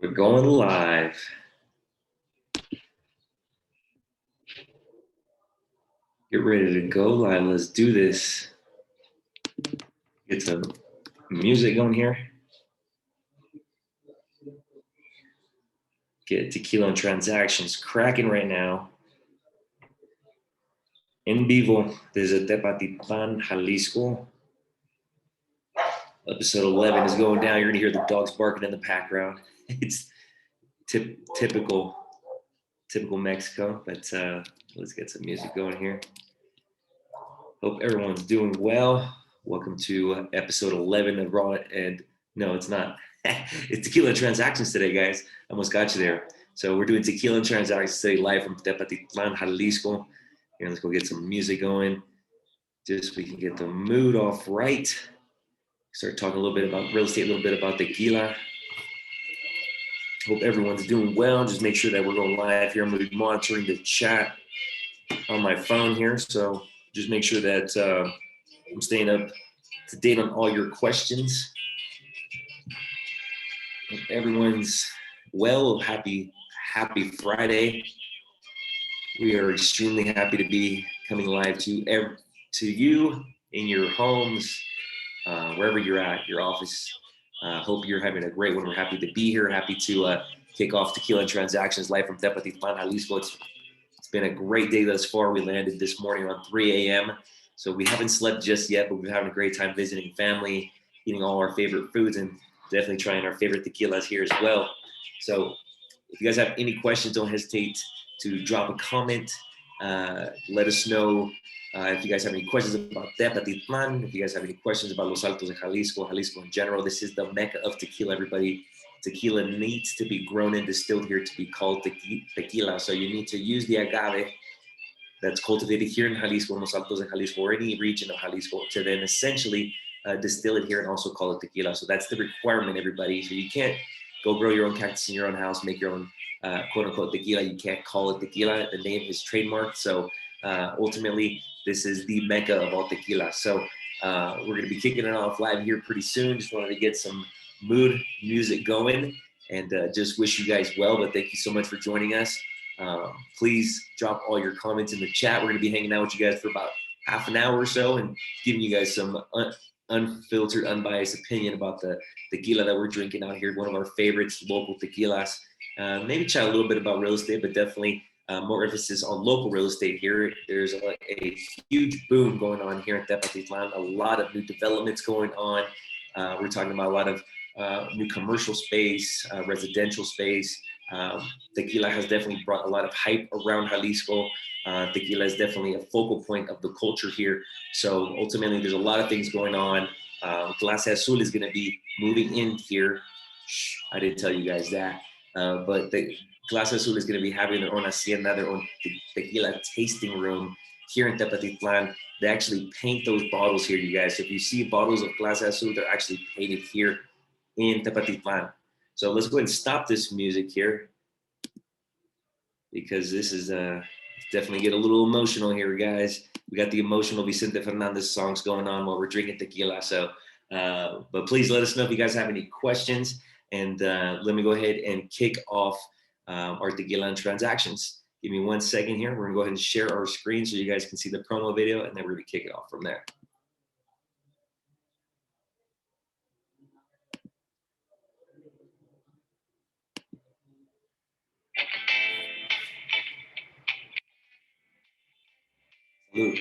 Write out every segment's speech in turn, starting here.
We're going live. Get ready to go live. Let's do this. Get some music going here. Get Tequila and Transactions cracking right now. En vivo desde Tepatitlán, Jalisco. Episode 11 is going down. You're gonna hear the dogs barking in the background. It's typical Mexico, but let's get some music going here. Hope everyone's doing well. Welcome to episode 11 of Raw, and no, it's not. It's Tequila and Transactions today, guys. I almost got you there. So we're doing Tequila and Transactions today live from Tepatitlán, Jalisco. Here, let's go get some music going. Just so we can get the mood off right. Start talking a little bit about real estate, a little bit about tequila. Hope everyone's doing well. Just make sure that we're going live here. I'm going to be monitoring the chat on my phone here. So just make sure that I'm staying up to date on all your questions. Hope everyone's well. Happy Friday. We are extremely happy to be coming live to you in your homes, wherever you're at, your office. Hope you're having a great one. We're happy to be here. Happy to kick off Tequila and Transactions live from Tepatitlán, Jalisco. It's been a great day thus far. We landed this morning around 3 a.m. So we haven't slept just yet, but we've been having a great time visiting family, eating all our favorite foods, and definitely trying our favorite tequilas here as well. So if you guys have any questions, don't hesitate to drop a comment. Let us know if you guys have any questions about Tepatitlán, if you guys have any questions about Los Altos de Jalisco, Jalisco in general. This is the Mecca of tequila, everybody. Tequila needs to be grown and distilled here to be called tequila. So you need to use the agave that's cultivated here in Jalisco, Los Altos de Jalisco, or any region of Jalisco, to then essentially distill it here and also call it tequila. So that's the requirement, everybody. So you can't go grow your own cactus in your own house, make your own quote unquote tequila. You can't call it tequila. The name is trademarked. So ultimately, this is the Mecca of all tequila. So we're going to be kicking it off live here pretty soon. Just wanted to get some mood music going and just wish you guys well. But thank you so much for joining us. Please drop all your comments in the chat. We're going to be hanging out with you guys for about half an hour or so and giving you guys some unfiltered, unbiased opinion about the tequila that we're drinking out here. One of our favorites, local tequilas. Maybe chat a little bit about real estate, but definitely more emphasis on local real estate here. There's a huge boom going on here in Tepatitlán. A lot of new developments going on. We're talking about a lot of new commercial space, residential space. Tequila has definitely brought a lot of hype around Jalisco. Tequila is definitely a focal point of the culture here. So ultimately, there's a lot of things going on. Clase Azul is going to be moving in here. Shh, I didn't tell you guys that. But the Clase Azul is going to be having their own hacienda, their own tequila tasting room here in Tepatitlán. They actually paint those bottles here, you guys. So if you see bottles of Clase Azul, they're actually painted here in Tepatitlán. So let's go ahead and stop this music here because this is definitely get a little emotional here, guys. We got the emotional Vicente Fernandez songs going on while we're drinking tequila. So, but please let us know if you guys have any questions. And let me go ahead and kick off our Tequila and Transactions. Give me 1 second here. We're gonna go ahead and share our screen so you guys can see the promo video, and then we're gonna kick it off from there. Ooh.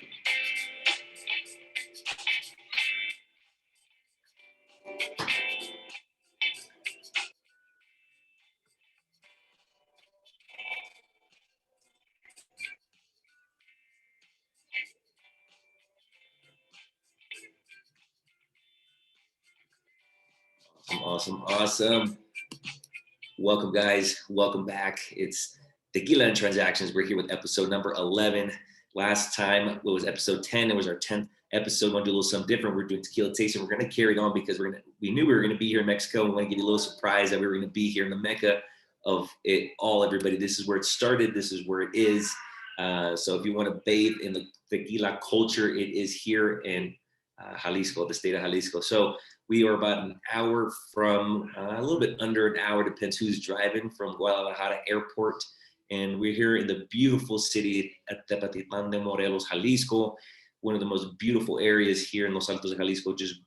Awesome. Welcome, guys. Welcome back. It's Tequila and Transactions. We're here with episode number 11. Last time, it was episode 10. It was our 10th episode. We're going to do a little something different. We're doing tequila tasting. We're going to carry it on because we knew we were going to be here in Mexico. We want to give you a little surprise that we were going to be here in the Mecca of it all, everybody. This is where it started. This is where it is. So if you want to bathe in the tequila culture, it is here in Jalisco, the state of Jalisco. So We are about an hour from, a little bit under an hour, depends who's driving, from Guadalajara Airport. And we're here in the beautiful city at Tepatitlán de Morelos, Jalisco, one of the most beautiful areas here in Los Altos de Jalisco. Just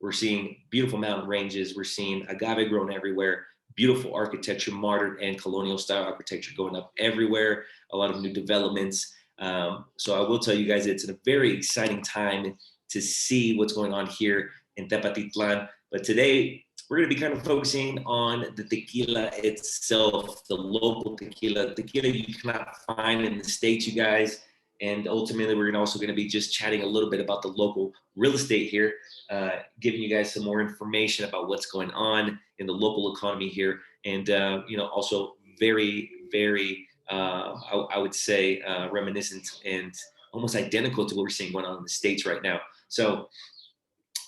we're seeing beautiful mountain ranges. We're seeing agave grown everywhere, beautiful architecture, modern and colonial style architecture going up everywhere, a lot of new developments. So I will tell you guys, it's a very exciting time to see what's going on here in Tepatitlan. But today we're going to be kind of focusing on the tequila itself, the local tequila you cannot find in the States, you guys. And ultimately, we're also going to be just chatting a little bit about the local real estate here, giving you guys some more information about what's going on in the local economy here. And, also very, very, I would say, reminiscent and almost identical to what we're seeing going on in the States right now. So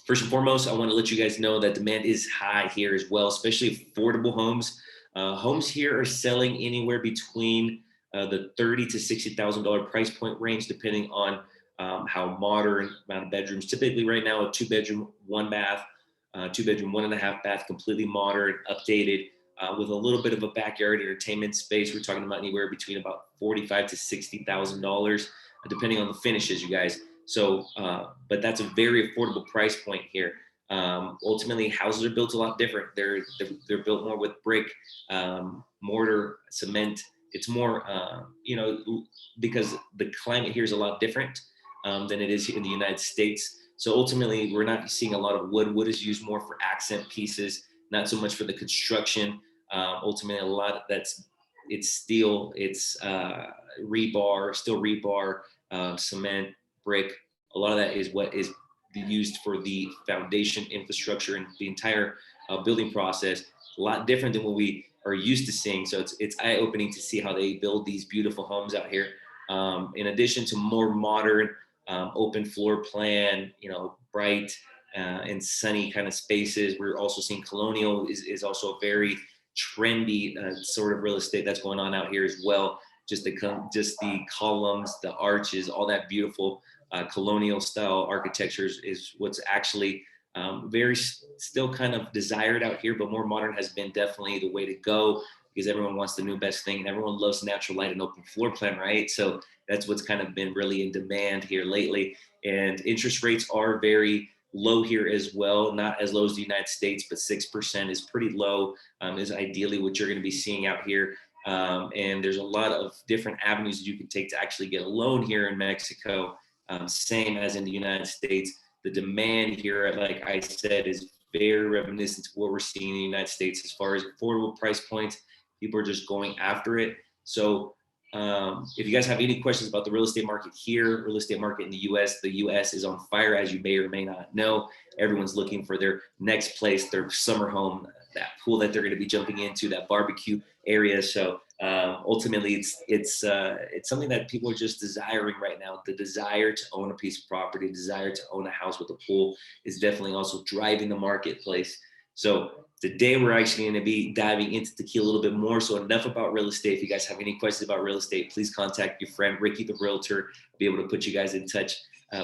first and foremost, I want to let you guys know that demand is high here as well, especially affordable homes. Homes here are selling anywhere between the $30,000 to $60,000 price point range, depending on how modern amount of bedrooms. Typically right now, a 2-bedroom, 1-bath, 2-bedroom, 1.5 bath, completely modern, updated, with a little bit of a backyard entertainment space. We're talking about anywhere between about $45,000 to $60,000, depending on the finishes, you guys. So, but that's a very affordable price point here. Ultimately, houses are built a lot different. They're built more with brick, mortar, cement. It's more, because the climate here is a lot different than it is in the United States. So ultimately, we're not seeing a lot of wood. Wood is used more for accent pieces, not so much for the construction. Ultimately, a lot of it's steel, it's rebar, steel rebar, cement, brick. A lot of that is what is used for the foundation infrastructure and the entire building process. A lot different than what we are used to seeing. So it's eye-opening to see how they build these beautiful homes out here. In addition to more modern, open floor plan, bright and sunny kind of spaces, we're also seeing colonial is also a very trendy sort of real estate that's going on out here as well. Just the columns, the arches, all that beautiful colonial style architecture is what's actually very still kind of desired out here, but more modern has been definitely the way to go, because everyone wants the new best thing and everyone loves natural light and open floor plan, right? So that's what's kind of been really in demand here lately. And interest rates are very low here as well, not as low as the United States, but 6% is pretty low, is ideally what you're going to be seeing out here. And there's a lot of different avenues that you can take to actually get a loan here in Mexico, same as in the United States. The demand here, like I said, is very reminiscent to what we're seeing in the United States as far as affordable price points. People are just going after it. So if you guys have any questions about the real estate market here, real estate market in the US is on fire, as you may or may not know. Everyone's looking for their next place, their summer home, that pool that they're going to be jumping into, that barbecue area. So ultimately, it's something that people are just desiring right now. The desire to own a piece of property, desire to own a house with a pool is definitely also driving the marketplace. So today we're actually going to be diving into tequila a little bit more. So enough about real estate. If you guys have any questions about real estate, please contact your friend Ricky the Realtor. I'll be able to put you guys in touch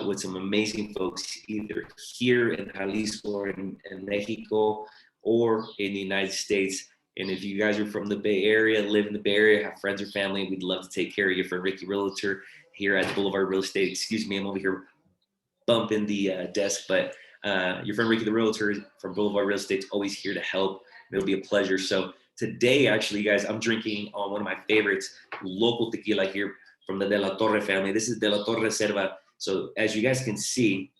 with some amazing folks, either here in Jalisco or in Mexico or in the United States. And if you guys are from the Bay Area, live in the Bay Area, have friends or family, we'd love to take care of you. For Ricky Realtor here at Boulevard Real Estate. Excuse me, I'm over here bumping the desk, but your friend Ricky the Realtor from Boulevard Real Estate is always here to help. It'll be a pleasure. So today, actually, guys, I'm drinking on one of my favorites, local tequila here from the De La Torre family. This is De La Torre Reserva. So as you guys can see,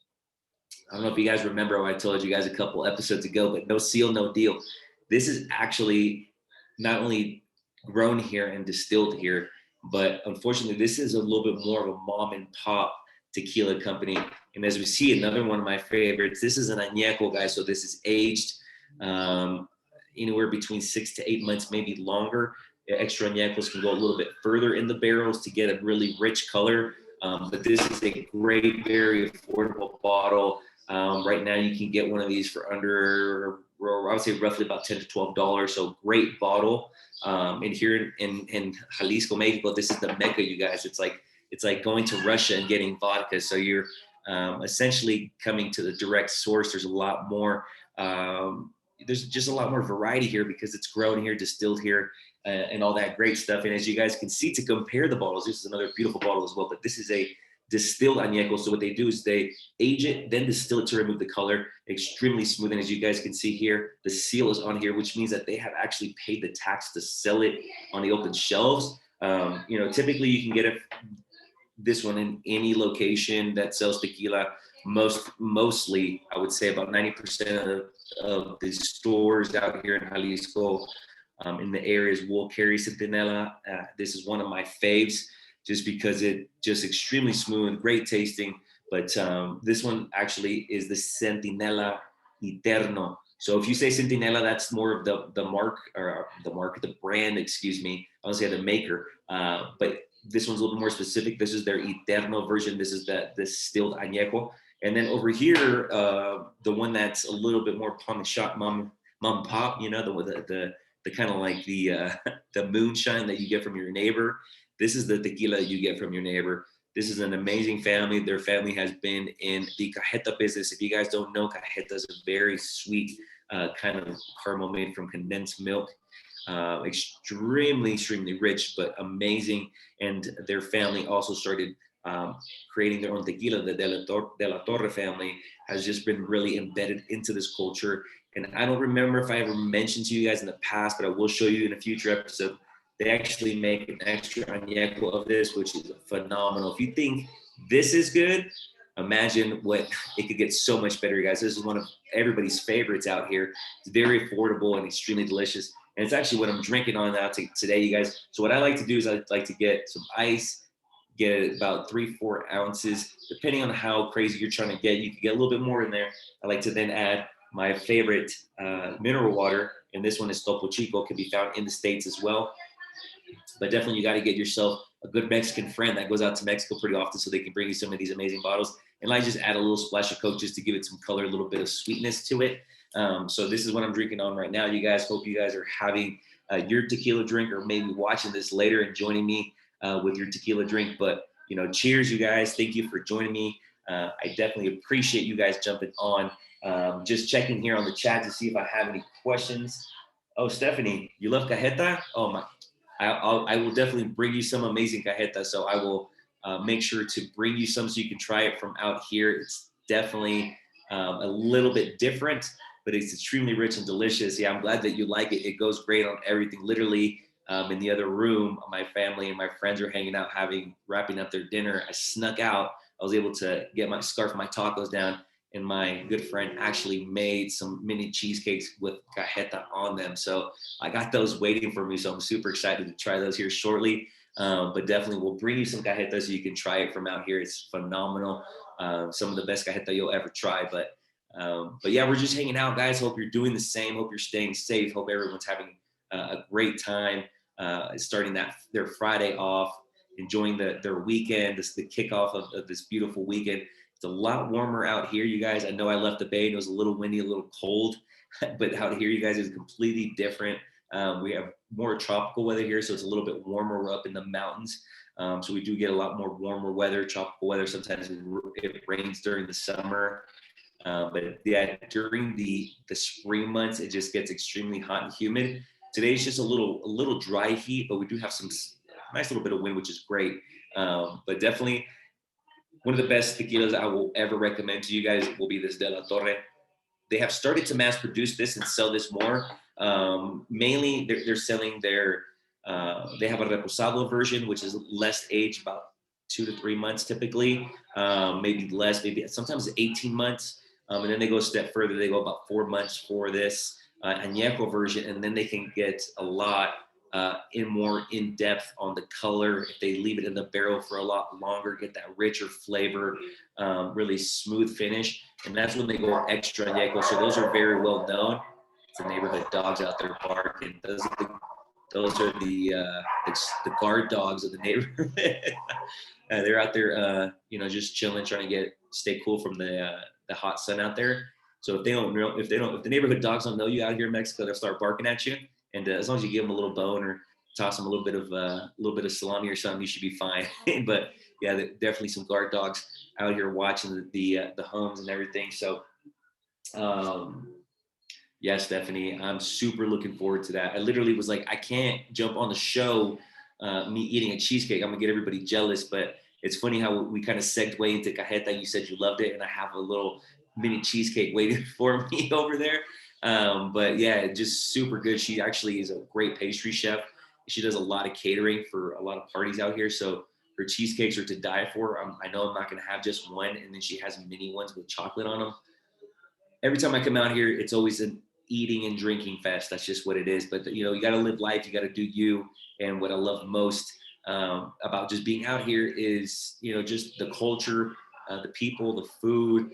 I don't know if you guys remember what I told you guys a couple episodes ago, but no seal, no deal. This is actually not only grown here and distilled here, but unfortunately, this is a little bit more of a mom and pop tequila company. And as we see, another one of my favorites, this is an añejo, guys. So this is aged anywhere between 6 to 8 months, maybe longer. Extra añejos can go a little bit further in the barrels to get a really rich color. But this is a great, very affordable bottle. Right now, you can get one of these for under, I would say roughly about $10 to $12. So great bottle. And here in Jalisco, Mexico, this is the Mecca, you guys. It's like going to Russia and getting vodka. So you're essentially coming to the direct source. There's a lot more There's just a lot more variety here because it's grown here, distilled here, and all that great stuff. And as you guys can see, to compare the bottles, this is another beautiful bottle as well, but this is a distilled añejo. So what they do is they age it, then distill it to remove the color. Extremely smooth. And as you guys can see here, the seal is on here, which means that they have actually paid the tax to sell it on the open shelves. Typically you can get this one in any location that sells tequila. Mostly, I would say about 90% of the stores out here in Jalisco, in the areas, will carry Centinela. This is one of my faves, just because it just extremely smooth, great tasting. But this one actually is the 𝘛𝘦𝘲𝘀𝘧𝘓. So if you say Centinela, that's more of the brand, excuse me. I was say the maker, but this one's a little more specific. This is their Eterno version. This is the distilled añejo. And then over here, the one that's a little bit more palm shot, mom pop, the kind of like the moonshine that you get from your neighbor. This is the tequila you get from your neighbor. This is an amazing family. Their family has been in the cajeta business. If you guys don't know, cajeta is a very sweet kind of caramel made from condensed milk. Extremely rich, but amazing. And their family also started creating their own tequila. The De La Torre family has just been really embedded into this culture. And I don't remember if I ever mentioned to you guys in the past, but I will show you in a future episode. They actually make an extra añejo of this, which is phenomenal. If you think this is good, imagine what it could get so much better, guys. This is one of everybody's favorites out here. It's very affordable and extremely delicious. And it's actually what I'm drinking on now today, you guys. So what I like to do is I like to get some ice, get about 3-4 ounces, depending on how crazy you're trying to get. You can get a little bit more in there. I like to then add my favorite mineral water, and this one is Topo Chico. Can be found in the States as well. But definitely you got to get yourself a good Mexican friend that goes out to Mexico pretty often so they can bring you some of these amazing bottles. And I just add a little splash of Coke just to give it some color, a little bit of sweetness to it. So this is what I'm drinking on right now. You guys, hope you guys are having your tequila drink, or maybe watching this later and joining me with your tequila drink. But, cheers, you guys. Thank you for joining me. I definitely appreciate you guys jumping on. Just checking here on the chat to see if I have any questions. Oh, Stephanie, you love cajeta? Oh, my. I will definitely bring you some amazing cajeta. So I will make sure to bring you some so you can try it from out here. It's definitely a little bit different, but it's extremely rich and delicious. Yeah, I'm glad that you like it. It goes great on everything. Literally, in the other room, my family and my friends are hanging out, wrapping up their dinner. I snuck out. I was able to get my scarf, my tacos down, and my good friend actually made some mini cheesecakes with cajeta on them. So I got those waiting for me. So I'm super excited to try those here shortly. But definitely we'll bring you some cajeta so you can try it from out here. It's phenomenal. Some of the best cajeta you'll ever try. But yeah, we're just hanging out, guys. Hope you're doing the same. Hope you're staying safe. Hope everyone's having a great time starting their Friday off, enjoying their weekend, the kickoff of this beautiful weekend. It's a lot warmer out here, you guys. I know I left the Bay and it was a little windy, a little cold, but out here, you guys, is completely different. We have more tropical weather here, so it's a little bit warmer. We're up in the mountains, so we do get a lot more warmer weather, tropical weather. Sometimes it rains during the summer, but yeah, during the spring months, it just gets extremely hot and humid. Today's just a little dry heat, but we do have some nice little bit of wind, which is great. But definitely, one of the best tequilas I will ever recommend to you guys will be this De La Torre. They have started to mass produce this and sell this more. Mainly, they're selling they have a reposado version, which is less aged, about 2 to 3 months typically, maybe less, maybe sometimes 18 months. And then they go a step further. They go about 4 months for this añejo version, and then they can get a lot more in depth on the color. If they leave it in the barrel for a lot longer, get that richer flavor, really smooth finish. And that's when they go extra añejo. So those are very well known. It's the neighborhood dogs out there barking. Those are the guard dogs of the neighborhood. They're out there, just chilling, trying to stay cool from the hot sun out there. So if the neighborhood dogs don't know you out here in Mexico, they'll start barking at you. And as long as you give them a little bone or toss them a little bit of salami or something, you should be fine. But yeah, definitely some guard dogs out here watching the homes and everything. So Yes, Stephanie. I'm super looking forward to that. I literally was like, I can't jump on the show, me eating a cheesecake. I'm gonna get everybody jealous. But it's funny how we kind of segued into cajeta. You said you loved it, and I have a little mini cheesecake waiting for me over there. But yeah, just super good. She actually is a great pastry chef. She does a lot of catering for a lot of parties out here. So her cheesecakes are to die for. I know I'm not gonna have just one, and then she has mini ones with chocolate on them. Every time I come out here, it's always an eating and drinking fest. That's just what it is. But you know, you got to live life. You got to do you. And what I love most about just being out here is, you know, just the culture, the people, the food.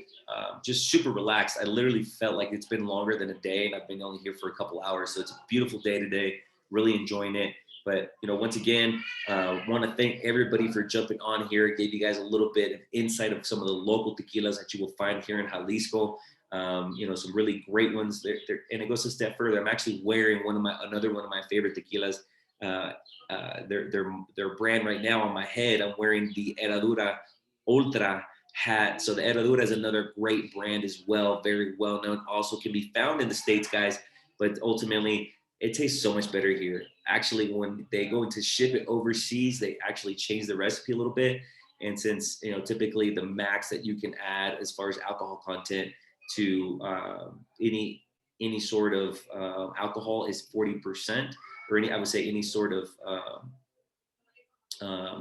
Just super relaxed. I literally felt like it's been longer than a day, and I've been only here for a couple hours. So it's a beautiful day today. Really enjoying it. But you know, once again, want to thank everybody for jumping on here. Gave you guys a little bit of insight of some of the local tequilas that you will find here in Jalisco. You know, some really great ones. And it goes a step further. I'm actually wearing another one of my favorite tequilas. Their brand right now on my head. I'm wearing the Herradura Ultra hat. So the Herradura is another great brand as well, very well known. Also can be found in the States, guys. But ultimately, it tastes so much better here. Actually, when they go to ship it overseas, they actually change the recipe a little bit. And since, you know, typically the max that you can add as far as alcohol content to any sort of alcohol is 40%, or I would say any sort of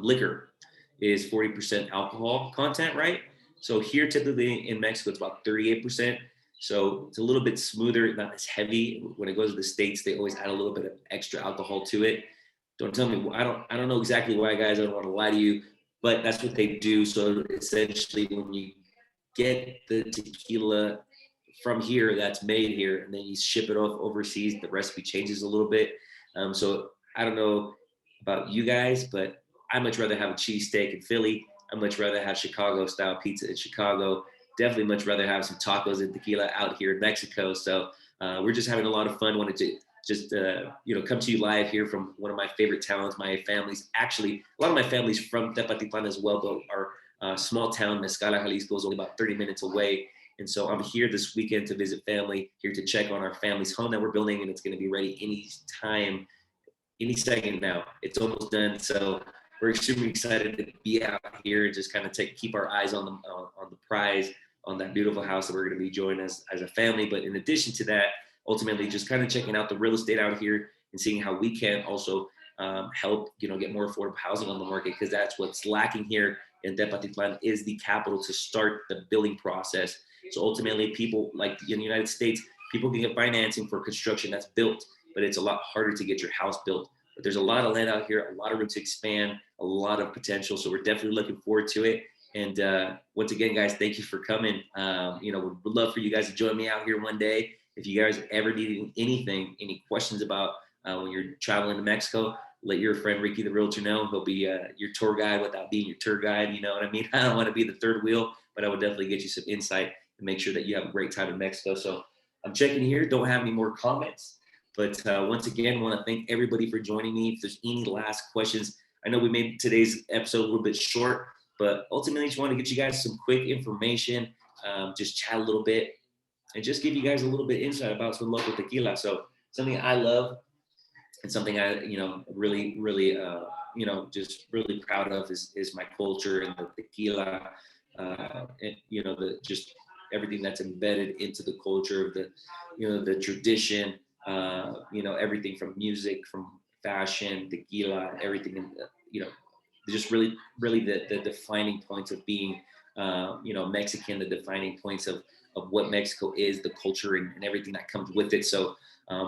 liquor is 40% alcohol content, right? So here, typically in Mexico, it's about 38%. So it's a little bit smoother, not as heavy. When it goes to the States, they always add a little bit of extra alcohol to it. Don't tell me, I don't know exactly why, guys. I don't want to lie to you, but that's what they do. So essentially, when you get the tequila from here that's made here, and then you ship it off overseas, the recipe changes a little bit. So I don't know about you guys, but I much rather have a cheesesteak in Philly. I much rather have Chicago style pizza in Chicago. Definitely much rather have some tacos and tequila out here in Mexico. So we're just having a lot of fun. Wanted to just you know, come to you live here from one of my favorite towns. My family's actually, a lot of my family's from Tepatitlán as well, but our small town Mezcala, Jalisco is only about 30 minutes away. And so I'm here this weekend to visit family, here to check on our family's home that we're building, and it's going to be ready any time, any second now. It's almost done. So we're extremely excited to be out here and just kind of keep our eyes on the prize, on that beautiful house that we're going to be enjoying as a family. But in addition to that, ultimately just kind of checking out the real estate out here and seeing how we can also help, you know, get more affordable housing on the market, because that's what's lacking here in Tepatitlan, is the capital to start the building process. So ultimately, people like in the United States, people can get financing for construction that's built, but it's a lot harder to get your house built. But there's a lot of land out here, a lot of room to expand, a lot of potential. So we're definitely looking forward to it. And once again, guys, thank you for coming. You know, would love for you guys to join me out here one day. If you guys ever need anything, any questions about when you're traveling to Mexico, let your friend Ricky the Realtor know. He'll be your tour guide without being your tour guide. You know what I mean? I don't want to be the third wheel, but I would definitely get you some insight and make sure that you have a great time in Mexico. So I'm checking here. Don't have any more comments. But once again, want to thank everybody for joining me. If there's any last questions, I know we made today's episode a little bit short, but ultimately just want to get you guys some quick information, just chat a little bit, and just give you guys a little bit insight about some local tequila. So something I love and something I, you know, really, you know, just really proud of is my culture and the tequila, and, you know, just everything that's embedded into the culture of the, you know, the tradition, you know, everything from music, from fashion, tequila, everything, you know, just really the defining points of being, you know, Mexican, the defining points of what Mexico is, the culture and everything that comes with it. So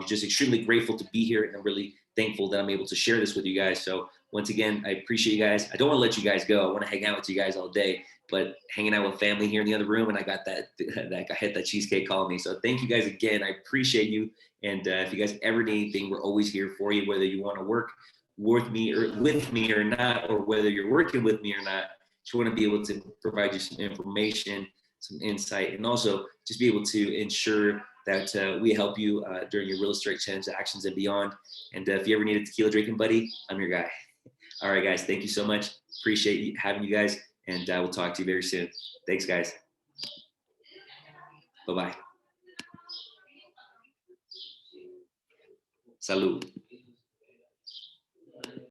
just extremely grateful to be here, and I'm really thankful that I'm able to share this with you guys. So once again, I appreciate you guys. I don't want to let you guys go. I want to hang out with you guys all day, but hanging out with family here in the other room, and I got that I hit that cheesecake calling me. So thank you guys again. I appreciate you. And if you guys ever need anything, we're always here for you, whether you want to work with me or not, or whether you're working with me or not. Just want to be able to provide you some information, some insight, and also just be able to ensure that we help you during your real estate transactions and beyond. And if you ever need a tequila drinking buddy, I'm your guy. All right, guys, thank you so much. Appreciate having you guys, and we'll talk to you very soon. Thanks, guys. Bye-bye. Salud.